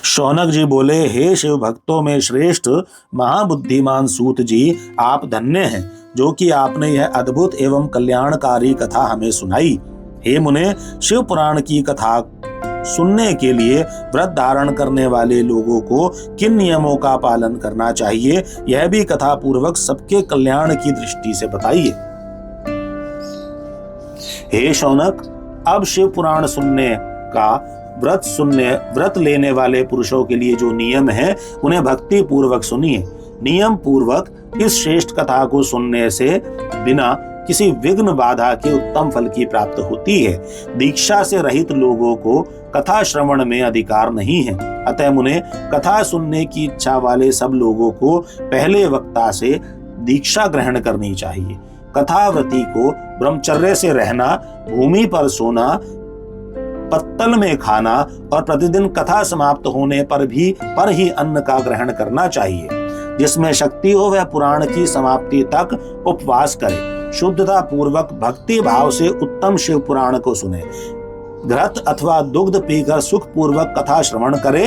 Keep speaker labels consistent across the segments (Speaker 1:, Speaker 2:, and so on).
Speaker 1: शौनक जी बोले, हे शिव भक्तों में श्रेष्ठ महाबुद्धिमान सूत जी, आप धन्य हैं जो कि आपने यह अद्भुत एवं कल्याणकारी कथा हमें सुनाई। हे मुने, शिव पुराण की कथा सुनने के लिए व्रत धारण करने वाले लोगों को किन नियमों का पालन करना चाहिए, यह भी कथा पूर्वक सबके कल्याण की दृष्टि से बताइए। हे शौनक, अब शिव पुराण सुनने का व्रत लेने वाले पुरुषों के लिए जो नियम है उन्हें भक्ति पूर्वक सुनिए। नियम पूर्वक इस श्रेष्ठ कथा को सुनने से बिना किसी विघ्न बाधा के उत्तम फल की प्राप्ति होती है। दीक्षा से रहित लोगों को कथा श्रवण में अधिकार नहीं है। अतः मुने, कथा सुनने की इच्छा वाले सब लोगों को पहले वक्ता से दीक्षा ग्रहण करनी चाहिए। कथाव्रती को ब्रह्मचर्य से रहना, भूमि पर सोना, पत्तल में खाना और प्रतिदिन कथा समाप्त होने पर ही अन्न का ग्रहण करना चाहिए। जिसमें शक्ति हो वह पुराण की समाप्ति तक उपवास करे। शुद्धता पूर्वक भक्ति भाव से उत्तम शिव पुराण को सुने। घृत अथवा दुग्ध पीकर सुख पूर्वक कथा श्रवण करे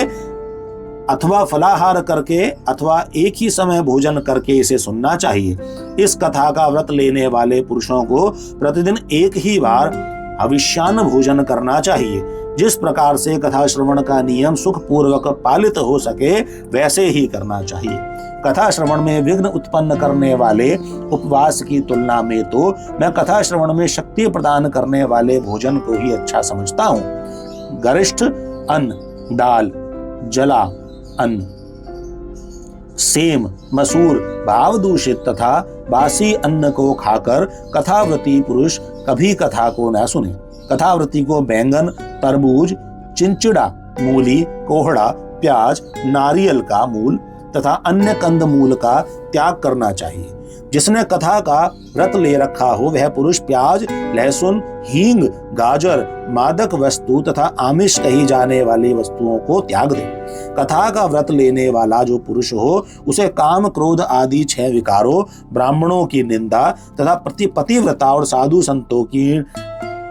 Speaker 1: अथवा फलाहार करके अथवा एक ही समय भोजन करके इसे सुनना चाहिए। इस कथा का व्रत लेने वाले पुरुषों को प्रतिदिन एक ही बार हविष्यान्न भोजन करना चाहिए। जिस प्रकार से कथा श्रवण का नियम सुख पूर्वक पालित हो सके वैसे ही करना चाहिए। कथा श्रवण में विघ्न उत्पन्न करने वाले उपवास की तुलना में तो मैं कथा श्रवण में शक्ति प्रदान करने वाले भोजन को ही अच्छा समझता हूँ। गरिष्ठ अन्न, दाल, जला अन्न, सेम, मसूर, भाव दूषित तथा बासी अन्न को खाकर कथाव्रती पुरुष कभी कथा को न सुने। कथाव्रती को बैंगन, तरबूज, चिंचिड़ा, मूली, कोहड़ा, प्याज, नारियल का मूल तथा अन्य कंद मूल का त्याग करना चाहिए। जिसने कथा का व्रत ले रखा हो वह पुरुष प्याज, लहसुन, हींग, गाजर, मादक वस्तु तथा आमिष कही जाने वाली वस्तुओं को त्याग दे। कथा का व्रत लेने वाला जो पुरुष हो उसे काम, क्रोध आदि 6 विकारों, ब्राह्मणों की निंदा तथा पतिव्रता और साधु संतों की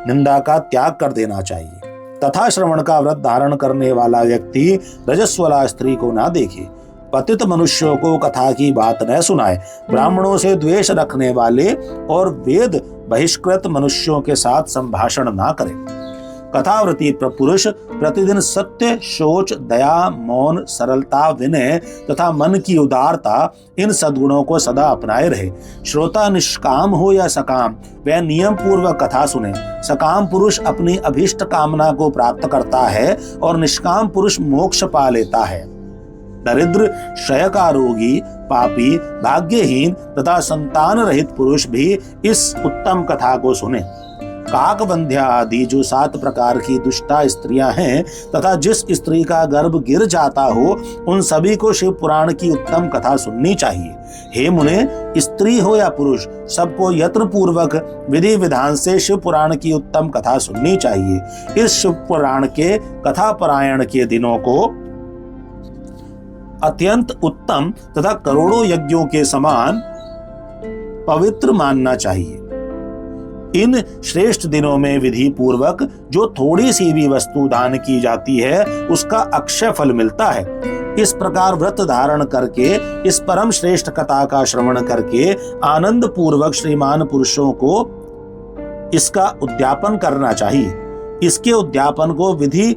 Speaker 1: निंदा का त्याग कर देना चाहिए। कथा श्रवण का व्रत धारण करने वाला व्यक्ति रजस्वला स्त्री को ना देखे, पतित मनुष्यों को कथा की बात न सुनाए, ब्राह्मणों से द्वेष रखने वाले और वेद बहिष्कृत मनुष्यों के साथ संभाषण ना करे। कथाव्रती पुरुष प्रतिदिन सत्य, शौच, दया, मौन, सरलता, विनय तथा मन की उदारता, इन सद्गुणों को सदा अपनाए रहे। श्रोता निष्काम हो या सकाम वह नियम पूर्वक कथा सुने। सकाम पुरुष अपनी अभीष्ट कामना को प्राप्त करता है और निष्काम पुरुष मोक्ष पा लेता है। दरिद्र, क्षय का रोगी, पापी, भाग्यहीन तथा संतान रहित पुरुष भी इस उत्तम कथा को सुने। काकवंध्या आदि जो 7 प्रकार की दुष्टा स्त्रियां हैं तथा जिस स्त्री का गर्भ गिर जाता हो उन सभी को शिव पुराण की उत्तम कथा सुननी चाहिए। हे मुने, स्त्री हो या पुरुष सबको यत्न पूर्वक विधि विधान से शिव पुराण की उत्तम कथा सुननी चाहिए। इस शिव पुराण के कथा पारायण के दिनों को अत्यंत उत्तम तथा करोड़ों यज्ञों के समान पवित्र मानना चाहिए। इन श्रेष्ठ दिनों में विधि पूर्वक जो थोड़ी सी भी वस्तु दान की जाती है उसका अक्षय फल मिलता है। इस प्रकार व्रत धारण करके इस परम श्रेष्ठ कथा का श्रवण करके आनंद पूर्वक श्रीमान पुरुषों को इसका उद्यापन करना चाहिए। इसके उद्यापन को विधि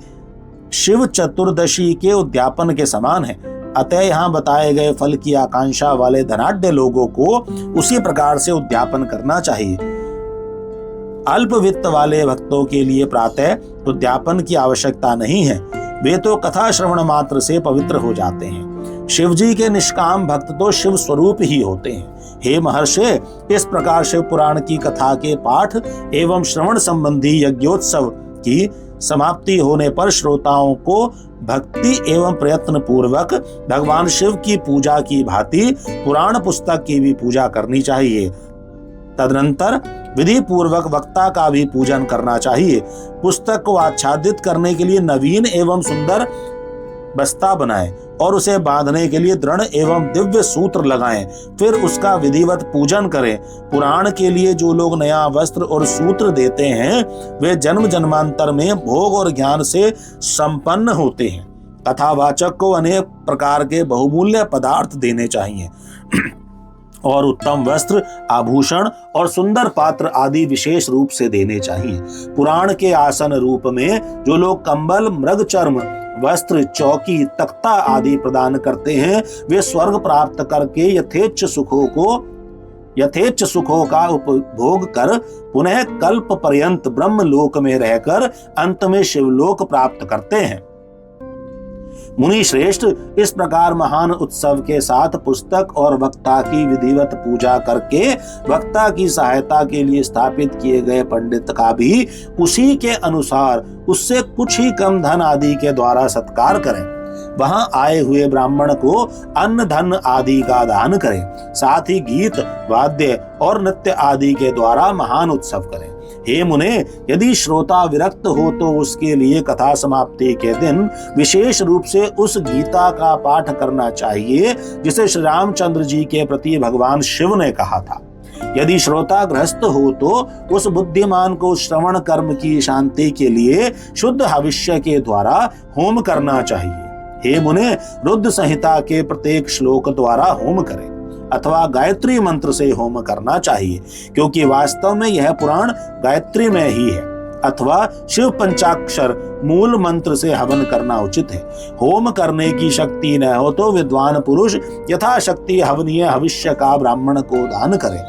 Speaker 1: शिव चतुर्दशी के उद्यापन के समान है। अतः यहाँ बताए गए फल की आकांक्षा वाले धनाढ्य लोगों को उसी प्रकार से उद्यापन करना चाहिए। अल्प वित्त वाले भक्तों के लिए प्रातः उद्यापन की आवश्यकता नहीं है, वे तो कथा श्रवण मात्र से पवित्र हो जाते हैं। शिव जी के निष्काम भक्त तो शिव स्वरूप ही होते हैं। हे महर्षि, इस प्रकार शिव पुराण की कथा के पाठ एवं श्रवण संबंधी यज्ञोत्सव की समाप्ति होने पर श्रोताओं को भक्ति एवं प्रयत्न पूर्वक भगवान शिव की पूजा की भांति पुराण पुस्तक की भी पूजा करनी चाहिए। तदनंतर विधि पूर्वक वक्ता का भी पूजन करना चाहिए। पुस्तक को आच्छादित करने के लिए नवीन एवं सुंदर बस्ता बनाएं और उसे बांधने के लिए दृढ़ एवं दिव्य सूत्र लगाएं। फिर उसका विधिवत पूजन करें। पुराण के लिए जो लोग नया वस्त्र और सूत्र देते हैं वे जन्म जन्मांतर में भोग और ज्ञान से संपन्न होते हैं। कथावाचक को अनेक प्रकार के बहुमूल्य पदार्थ देने चाहिए और उत्तम वस्त्र, आभूषण और सुंदर पात्र आदि विशेष रूप से देने चाहिए। पुराण के आसन रूप में जो लोग कंबल, मृग चर्म, वस्त्र, चौकी, तख्ता आदि प्रदान करते हैं, वे स्वर्ग प्राप्त करके यथेच्छ सुखों का उपभोग कर पुनः कल्प पर्यंत ब्रह्म लोक में रहकर अंत में शिवलोक प्राप्त करते हैं। मुनि श्रेष्ठ, इस प्रकार महान उत्सव के साथ पुस्तक और वक्ता की विधिवत पूजा करके वक्ता की सहायता के लिए स्थापित किए गए पंडित का भी उसी के अनुसार उससे कुछ ही कम धन आदि के द्वारा सत्कार करें। वहां आए हुए ब्राह्मण को अन्न धन आदि का दान करें। साथ ही गीत, वाद्य और नृत्य आदि के द्वारा महान उत्सव करें। हे मुने, यदि श्रोता विरक्त हो तो उसके लिए कथा समाप्ति के दिन विशेष रूप से उस गीता का पाठ करना चाहिए जिसे श्री रामचंद्र जी के प्रति भगवान शिव ने कहा था। यदि श्रोता गृहस्थ हो तो उस बुद्धिमान को श्रवण कर्म की शांति के लिए शुद्ध हविष्य के द्वारा होम करना चाहिए। हे मुने, रुद्र संहिता के प्रत्येक श्लोक द्वारा होम करें अथवा गायत्री मंत्र से होम करना चाहिए, क्योंकि वास्तव में यह पुराण गायत्री में ही है, अथवा शिव पंचाक्षर मूल मंत्र से हवन करना उचित है। होम करने की शक्ति न हो तो विद्वान पुरुष यथाशक्ति हवनीय हविष्य का ब्राह्मण को दान करे।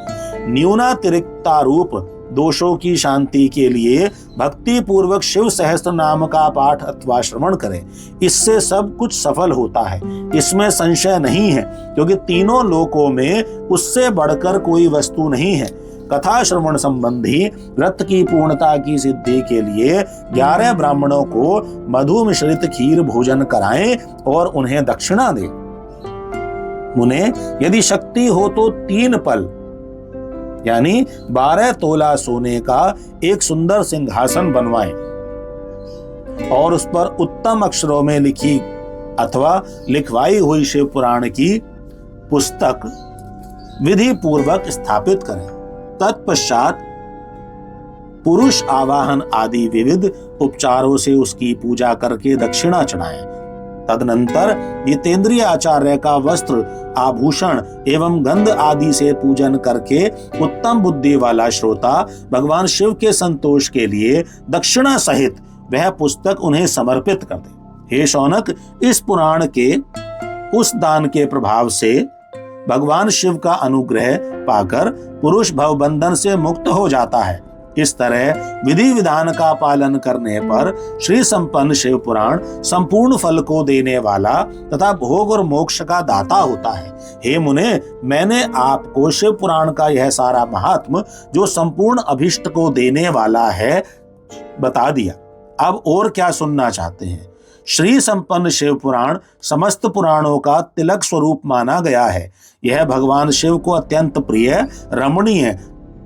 Speaker 1: न्यूनातिरिक्ता रूप दोषों की शांति के लिए भक्ति पूर्वक शिव सहस्त्र नाम का पाठ अथवा श्रवण करें। इससे सब कुछ सफल होता है, इसमें संशय नहीं है, क्योंकि तीनों लोकों में उससे बढ़कर कोई वस्तु नहीं है। कथा श्रवण संबंधी व्रत की पूर्णता की सिद्धि के लिए 11 ब्राह्मणों को मधु मिश्रित खीर भोजन कराएं और उन्हें दक्षिणा दें। मुने, यदि शक्ति हो तो 3 पल यानी 12 तोला सोने का एक सुंदर सिंहासन बनवाएं और उस पर उत्तम अक्षरों में लिखी अथवा लिखवाई हुई शिव पुराण की पुस्तक विधि पूर्वक स्थापित करें। तत्पश्चात पुरुष आवाहन आदि विविध उपचारों से उसकी पूजा करके दक्षिणा चढ़ाएं। तदनंतर जितेंद्रिय आचार्य का वस्त्र, आभूषण एवं गंध आदि से पूजन करके उत्तम बुद्धि वाला श्रोता भगवान शिव के संतोष के लिए दक्षिणा सहित वह पुस्तक उन्हें समर्पित कर दे। हे शौनक, इस पुराण के उस दान के प्रभाव से भगवान शिव का अनुग्रह पाकर पुरुष भवबंधन से मुक्त हो जाता है। इस तरह विधि विधान का पालन करने पर श्री संपन्न शिव पुराण संपूर्ण फल को देने वाला तथा भोग और मोक्ष का दाता होता है। हे मुने, मैंने आपको शिव पुराण का यह सारा महात्म जो संपूर्ण अभिष्ट को देने वाला है बता दिया। अब और क्या सुनना चाहते हैं? श्री संपन्न शिव पुराण समस्त पुराणों का तिलक स्वरूप माना गया है। यह भगवान शिव को अत्यंत प्रिय, रमणीय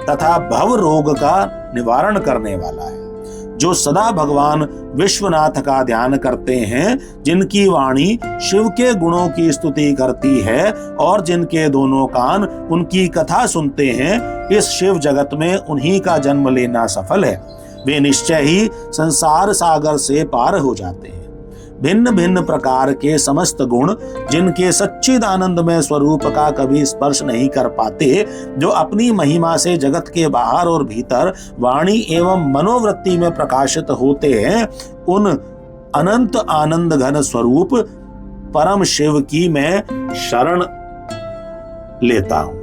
Speaker 1: तथा भव रोग का निवारण करने वाला है। जो सदा भगवान विश्वनाथ का ध्यान करते हैं, जिनकी वाणी शिव के गुणों की स्तुति करती है और जिनके दोनों कान उनकी कथा सुनते हैं, इस शिव जगत में उन्हीं का जन्म लेना सफल है। वे निश्चय ही संसार सागर से पार हो जाते हैं। भिन्न भिन्न प्रकार के समस्त गुण जिनके सच्चिदानंदमय स्वरूप का कभी स्पर्श नहीं कर पाते, जो अपनी महिमा से जगत के बाहर और भीतर वाणी एवं मनोवृत्ति में प्रकाशित होते हैं, उन अनंत आनंद घन स्वरूप परम शिव की मैं शरण लेता हूं।